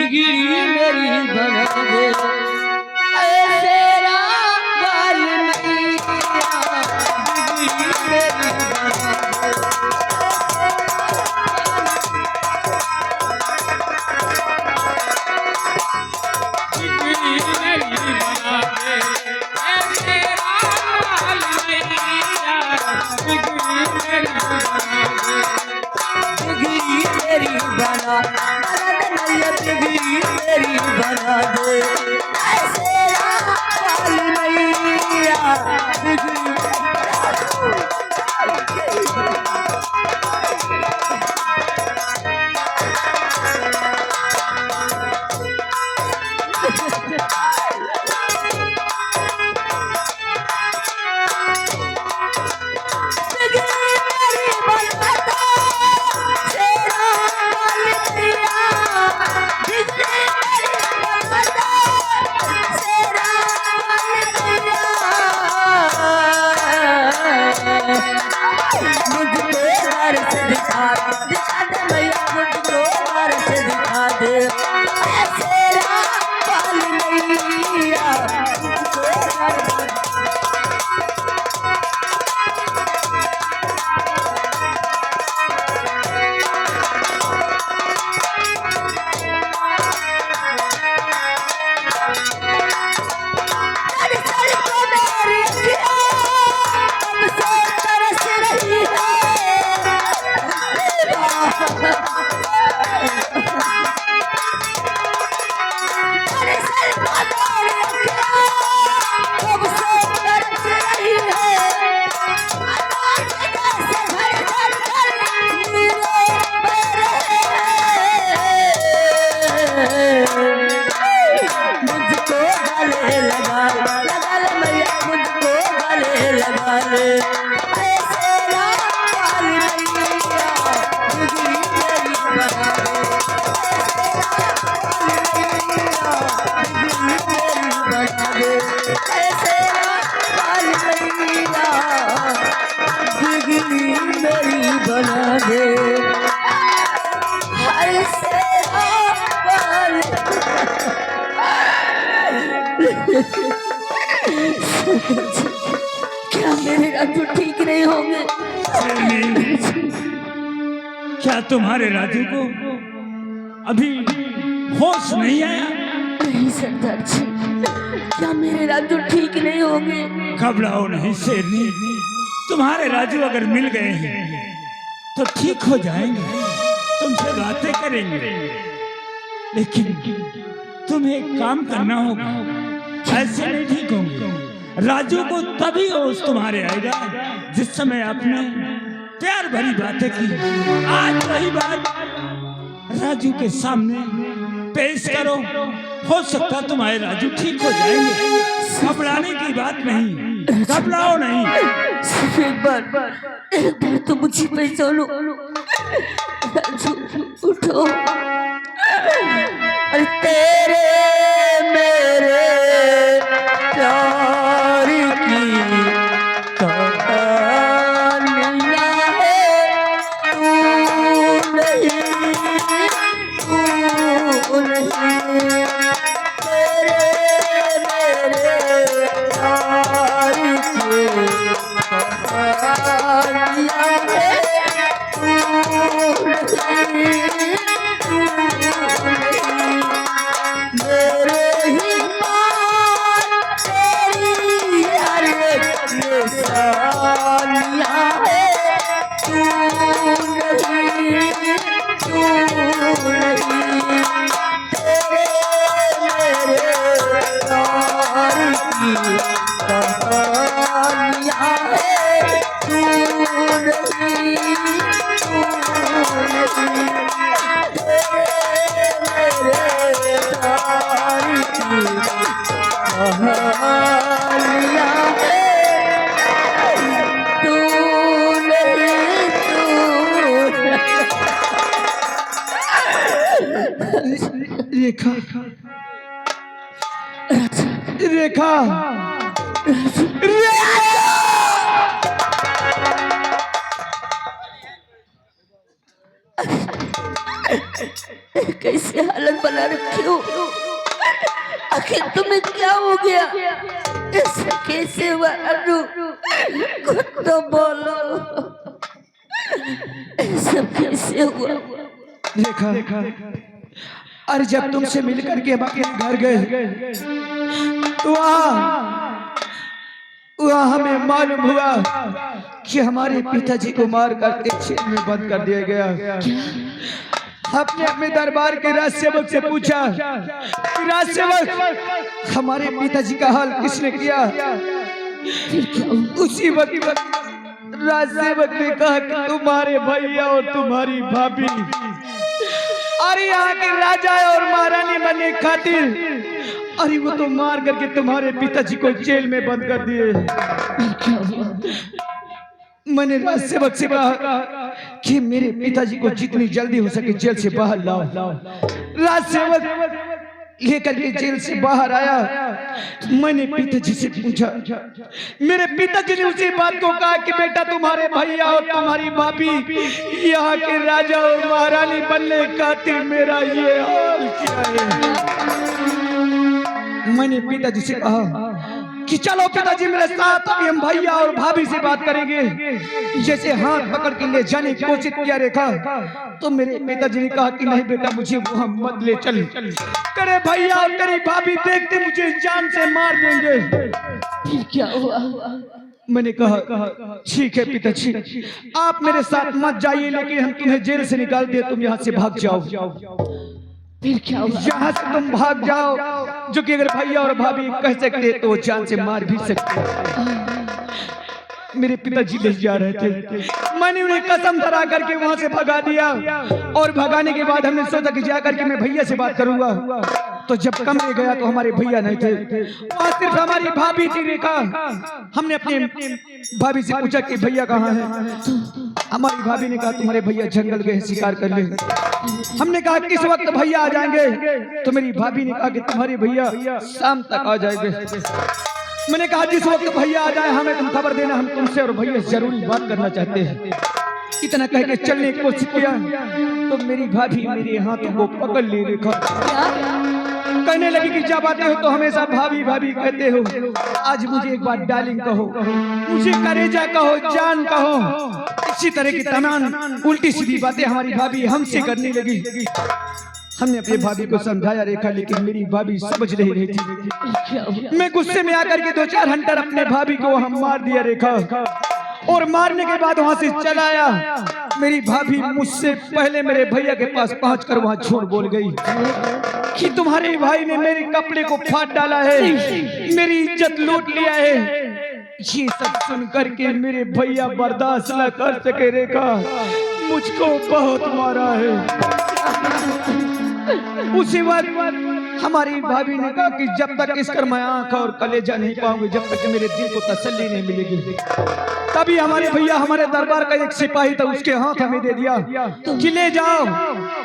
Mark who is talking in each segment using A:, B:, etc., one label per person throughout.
A: बिगड़ी मेरी बना दे तेरा बाल मैया बिगड़ी मेरी बना दे बिगड़ी मेरी बना दे तेरा बाल मैया बिगड़ी मेरी बना दे बिगड़ी मेरी बना बिगड़ी मेरी बना दे तेरा बाल मैया बिगड़ी क्या मेरे राजू ठीक नहीं होंगे?
B: क्या तुम्हारे राजू को अभी होश नहीं आया?
A: नहीं सरदार जी, क्या मेरे राजू ठीक नहीं होंगे?
B: घबराओ नहीं शेरनी, तुम्हारे राजू अगर मिल गए हैं तो ठीक हो जाएंगे, तुमसे बातें करेंगे। लेकिन तुम्हें एक काम करना होगा, ऐसे नहीं ठीक होंगे। राजू को तभी होश तुम्हारे आएगा जिस समय आपने प्यार भरी बातें की। आज वही बात राजू के सामने पेश करो, हो सकता तुम्हारे राजू ठीक हो जाएंगे। घबराने की बात नहीं, घबराओ नहीं।
A: सिर्फ एक बार तो मुझे पहचानो। राजू उठो, और तेरे मेरे प्यार की कहानियां है, तू नहीं तेरे मेरे प्यार की कहानियां है,
B: रेखा, रेखा, रेखा।
A: कैसे हालत बना रखी हो? आखिर तुम्हें क्या हो गया? ऐसा कैसे हुआ अनु? खुद तो बोलो, ऐसा कैसे हुआ?
C: देखा अरे जब तुमसे मिलकर के हम अपने घर गए तो वहाँ हमें मालूम हुआ कि हमारे पिताजी को मार करके जेल में बंद कर दिया गया। हमने अपने दरबार के राजसेवक से पूछा कि राजसेवक हमारे पिताजी का हाल किसने किया? उसी वक्त राजसेवक ने कहा कि तुम्हारे भैया और तुम्हारी भाभी अरे यहाँ के राजा और महारानी बने खातिर अरे वो तो मार करके तुम्हारे पिताजी को जेल में बंद कर दिए। मैंने राजसेवक से कहा कि मेरे पिताजी को जितनी जल्दी हो सके जेल से बाहर लाओ। राजसेवक लेकर के जेल से बाहर आया। मैंने पिताजी से पूछा, मेरे पिताजी ने उसी बात को कहा कि बेटा तुम्हारे भैया और तुम्हारी भाभी यहाँ के राजा और महारानी बनने खातिर मेरा ये हाल किया है। मैंने पिताजी से कहा कि चलो पिताजी मेरे साथ, अभी हम भैया और भाभी से बात करेंगे। जैसे हाथ पकड़ के ले जाने की कोशिश किया रेखा तो मेरे पिताजी ने कहा कि नहीं बेटा मुझे वहां मत ले चल, तेरे भैया और तेरी भाभी देखते मुझे जान से मार देंगे।
A: फिर क्या हुआ?
C: मैंने कहा ठीक है पिताजी आप मेरे साथ मत जाइए, लेकिन हम तुम्हें जेल से निकाल दिए, तुम यहाँ से भाग जाओ।
A: फिर क्या हुआ?
C: यहाँ से तुम भाग जाओ, जो कि अगर भैया और भाभी कह सकते तो वो जान से मार भी सकते। मेरे पिताजी ले जा रहे थे, मैंने उन्हें कसम धरा करके वहां से भगा दिया। और भगाने के बाद हमने सोचा कि जाकर के मैं भैया से बात करूंगा। तो जब कमरे गया तो हमारे भैया नहीं थे, वहां सिर्फ हमारी भाभी थी रेखा। हमने अपने भाभी से पूछा कि भैया कहाँ है? हमारी भाभी ने कहा तुम्हारे भैया जंगल गए शिकार कर ले। हमने कहा किस वक्त भैया आ जाएंगे? तो मेरी भाभी ने कहा कि तुम्हारे भैया शाम तक आ जाएंगे। मैंने कहा जिस वक्त भैया आ जाए हमें तुम खबर देना, हम तुमसे और भैया जरूरी बात करना चाहते हैं। इतना कह के चलने की कोशिश किया तो मेरी भाभी मेरे हाथों को पकड़ ले रेखा, कहने लगी कि जब आते हो तो हमेशा भाभी भाभी कहते हो, आज मुझे एक बार डार्लिंग कहो, मुझे करेजा कहो, जान कहो। इसी तरह की तमाम उल्टी सीधी बातें हमारी भाभी हमसे करने लगी। हमने अपने भाभी को समझाया रेखा, लेकिन मेरी भाभी समझ नहीं रही थी। मैं गुस्से में आकर के 2-4 हंटर अपने भाभी को वहां मार दिया रेखा, और मारने के बाद वहां से चलाया। मेरी भाभी मुझसे पहले मेरे भैया के पास पहुंचकर वहां झूठ बोल गई कि तुम्हारे भाई ने मेरे कपड़े को फाड़ डाला है, मेरी इज्जत लूट लिया है। ये सब सुन करके मेरे भैया बर्दाश्त न कर सके रेखा, मुझको बहुत मारा है। उसी वक्त हमारी भाभी ने कहा कि जब तक इसकर मैं आंख और कलेजा नहीं पाऊंगी, जब तक मेरे दिल को तसल्ली नहीं मिलेगी। तभी हमारे भैया हमारे दरबार का एक सिपाही था, उसके हाथ हमें दे दिया कि ले जाओ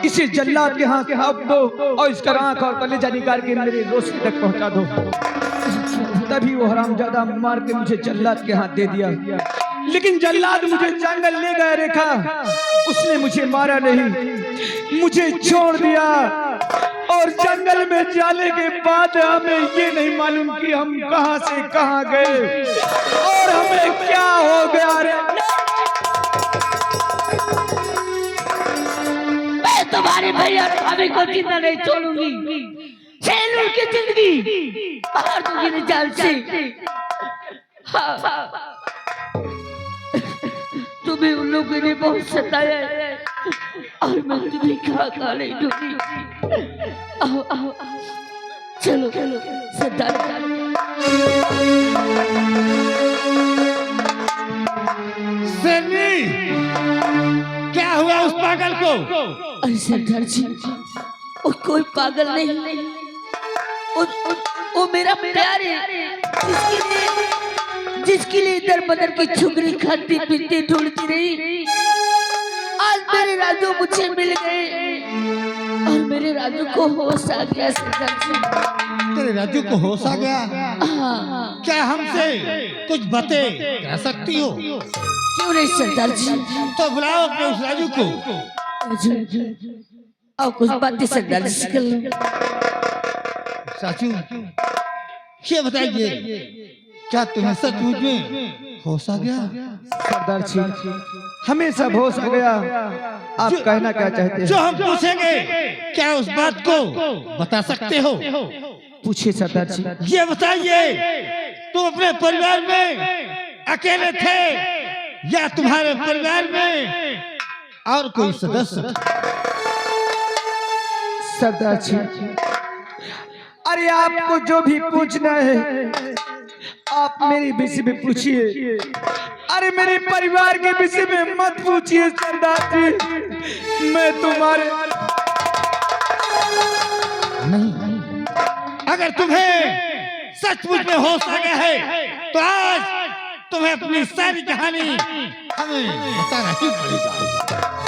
C: इसे जल्लाद के हाथ हाथ दो और इसका आंख और कलेजा निकाल के मेरे रोशनी तक पहुंचा दो। तभी वो हरामजादा मार के मुझे जल्लाद के हाथ दे दिया। लेकिन जल्लाद मुझे जंगल ले गया रेखा, उसने मुझे मारा नहीं, मुझे छोड़ दिया। और जंगल में जाने के बाद हमें ये नहीं मालूम कि हम कहां से कहां गए और हमें क्या हो गया रे।
A: मैं तुम्हारे भैया और भाभी को जिंदा नहीं छोड़ूंगी, छीन उनकी जिंदगी, बाहर दूंगी जाल से। तुम्हें उन लोगों ने बहुत सताया है और मैं तुम्हें खा नहीं दूंगी। आओ आओ चलो चलो सरदार।
D: क्या हुआ उस पागल को?
A: अरे सरदार जी वो कोई पागल नहीं, वो मेरा प्यार है, जिसके लिए इधर बदर की छुगरी खाती पीती ढूंढती रही। आज मेरे राजू मुझे मिल गए और मेरे राजू को होश आ गया सरदार जी।
D: तेरे राजू को होश आ गया?
A: हाँ।
D: क्या हमसे कुछ बातें कह सकती हो?
A: क्यों नहीं सरदार जी?
D: तो बुलाओ अपने उस राजू को।
A: और कुछ बातें सरदार जी से कर लो।
D: चाचू ये बताइए, क्या तुम्हें सचमुच में होश आ गया?
C: सरदार जी, हमें सब होश आ गया। आप कहना क्या चाहते
D: जो
C: हैं?
D: हम पूछेंगे क्या उस बात को बता सकते हो?
C: पूछिए सरदार जी।
D: ये बताइए, तुम अपने परिवार में अकेले थे या तुम्हारे परिवार में और कोई सदस्य था?
C: सरदार जी, अरे आपको जो भी पूछना है आप मेरे विषय में पूछिए। अरे मेरे परिवार के विषय में मत पूछिए सरदार जी, मैं तुम्हारे
D: नहीं, अगर तुम्हें सचमुच में होश आ गया है तो आज तुम्हें अपनी सारी कहानी हमें बताना ही पड़ेगा।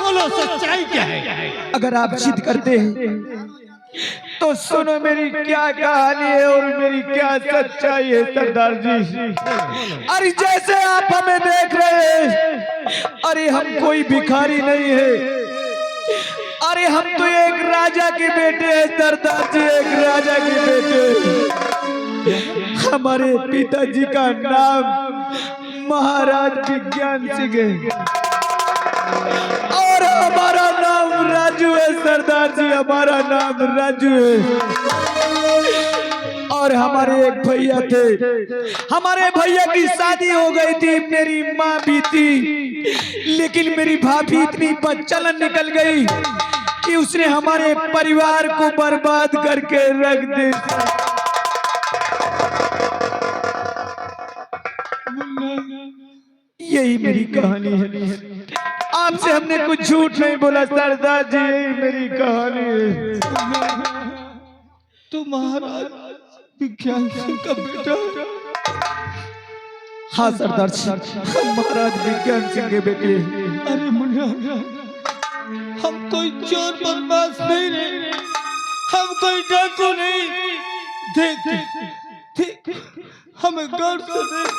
D: बोलो, सच्चाई क्या है?
C: अगर आप जिद करते हैं तो सुनो मेरी क्या कहानी है और मेरी क्या सच्चाई है सरदार जी। अरे जैसे आप हमें देख रहे हैं, अरे हम कोई भिखारी नहीं है। अरे हम तो एक राजा के बेटे हैं सरदार जी, एक राजा के बेटे। हमारे पिताजी का नाम महाराज विज्ञान सिंह है और हमारा नाम राजू है सरदार जी, हमारा नाम राजू है। और हमारे एक भैया थे, हमारे भैया की शादी हो गई थी, मेरी माँ भी थी, लेकिन मेरी भाभी इतनी बदचलन निकल गई कि उसने हमारे परिवार को बर्बाद करके रख दिया। यही मेरी कहानी है। आपसे हमने कुछ झूठ नहीं बोला सरदार जी, यही मेरी कहानी है।
D: तुम महाराज विज्ञान सिंह का बेटा?
C: हाँ सरदार जी, हम महाराज विज्ञान सिंह के बेटे हैं।
D: अरे मुन्ना, हम कोई चोर बदमाश नहीं रहे, हम कोई डाकू नहीं। देख देख, हमें गौर से देख।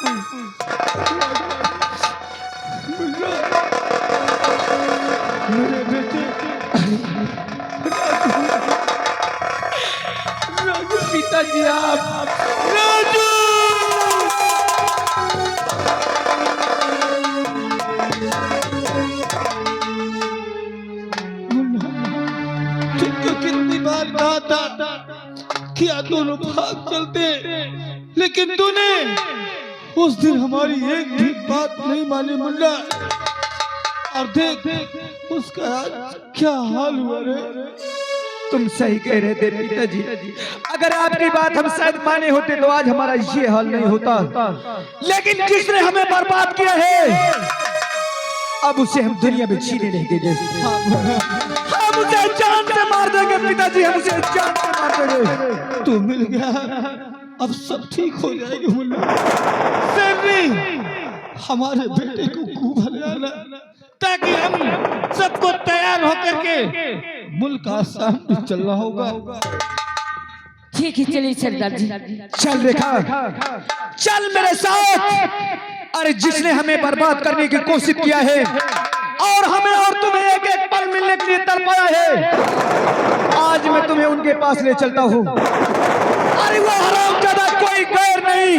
C: मेरे बेटे राजू, पिताजी आप
D: राजू! तुमको कितनी बार कहा था कि दोनों भाग चलते, लेकिन तूने उस दिन हमारी एक भी बात नहीं मानी मुन्ना। और देख उसका आज क्या हाल हुआ रे।
C: तुम सही कह रहे थे पिताजी, अगर आपकी बात हम शायद माने होते तो आज हमारा ये हाल नहीं होता। लेकिन जिसने हमें बर्बाद किया है, अब उसे हम दुनिया में जीने नहीं देंगे। हम उसे जान से मार देंगे पिताजी, हम उसे जान से मार देंगे।
D: तू मिल गया, अब सब ठीक हो जाएगा मुन्ना। सेवरी, हमारे बेटे को खूब ले आना ताकि हम सबको तैयार होकर के मुल्क का सामने चलना होगा।
A: ठीक है, चलिए सरदार जी।
C: चल रेखा, चल मेरे साथ। अरे जिसने हमें बर्बाद करने की कोशिश किया है और हमें और तुम्हें एक एक पल मिलने के लिए तड़पाया है, आज मैं तुम्हें उनके पास ले चलता हूँ। अरे वो हरामजादा कोई गैर नहीं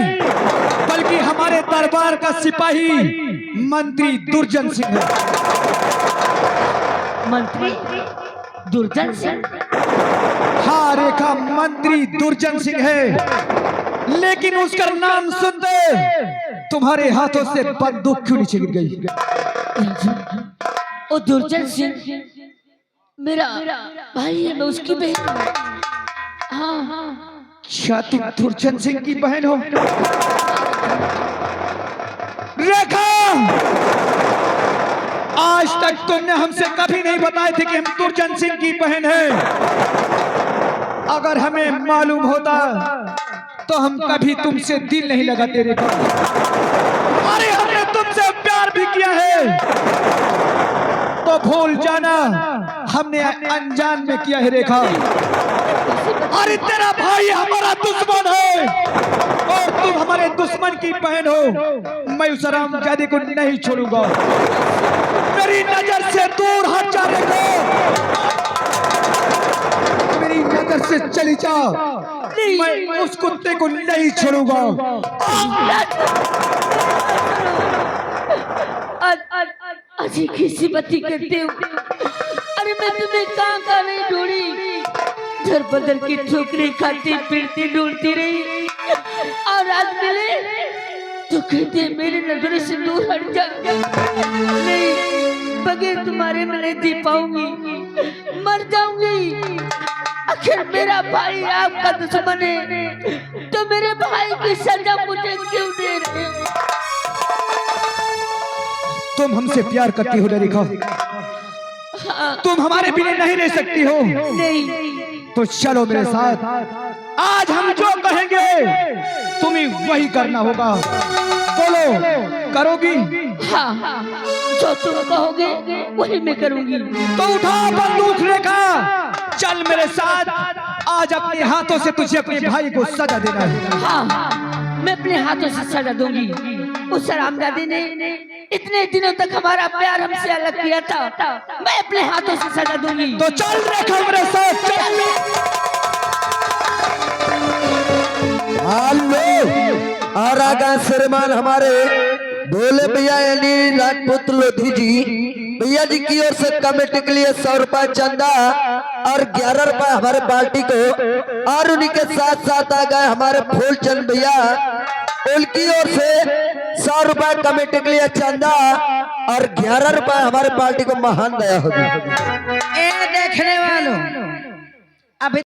C: बल्कि हमारे दरबार का सिपाही मंत्री दुर्जन सिंह है।
A: मंत्री दुर्जन सिंह?
C: हाँ रेखा, मंत्री दुर्जन सिंह है, लेकिन उसका नाम सुनते तुम्हारे हाथों से बंदूक क्यों नीचे गिर गई?
A: ओ दुर्जन सिंह मेरा भाई है, मैं उसकी बहन हूँ। हाँ,
C: क्या तुम दुर्जन सिंह की बहन हो? रेखा, आज तक तुमने हमसे कभी नहीं बताए थे कि हम दुर्जन सिंह की बहन हैं। अगर हमें मालूम होता तो हम कभी तुमसे दिल नहीं लगाते रेखा। अरे हमने तुमसे प्यार भी किया है तो भूल जाना हमने अनजान में किया है रेखा। अरे तेरा भाई हमारा दुश्मन है और तुम हमारे दुश्मन की बहन हो। मैं उस हरामजादे को नहीं छोड़ूंगा, मेरी नजर से दूर हट जाने को। से चली जाओ, मैं उस कुत्ते को नहीं छोड़ूंगा।
A: अजी किसी बत्ती करते हो। अरे मैं तुम्हें कहाँ नहीं ढूंढी, दर बदर की ठोकरी खाती फिरती ढूंढती रही, और आज मिले तो कहते मेरी नजरों से दूर हट जा। नहीं, बगैर तुम्हारे मैं नहीं जी पाऊंगी, मर जाऊंगी। आखिर मेरा भाई आपका दुश्मन है, तो मेरे भाई की सजा मुझे क्यों दे रहे हो?
C: तुम हमसे प्यार करती हो रेखा, तुम हमारे बिना नहीं रह सकती हो।
A: नहीं,
C: तो चलो मेरे साथ, आज हम जो कहेंगे तुम्हें वही करना होगा। बोलो, करोगी?
A: हाँ, जो तुम कहोगे वही मैं करूंगी।
C: तो उठा बंदूक रेखा, चल मेरे साथ। आज अपने हाथों से तुझे अपने भाई को सजा देना है।
A: हाँ, मैं अपने हाथों से सजा दूंगी। उस हरामजादी ने इतने दिनों तक हमारा प्यार हमसे अलग किया था, मैं अपने हाथों से सजा दूंगी।
C: तो चल रेखा मेरे साथ, चल।
E: हेलो, और आगा श्रीमान हमारे भोले भैया यानी राजपूत लोधी जी, भैया जी की ओर से कमेटी के लिए 100 रुपए चंदा और 11 रुपए हमारे पार्टी को, और उन्हीं के साथ साथ आ गए हमारे फूलचंद भैया, उनकी ओर से 100 रुपए कमेटी के लिए चंदा और 11 रुपए हमारे पार्टी को महान दया होगी।
F: देखने वालों,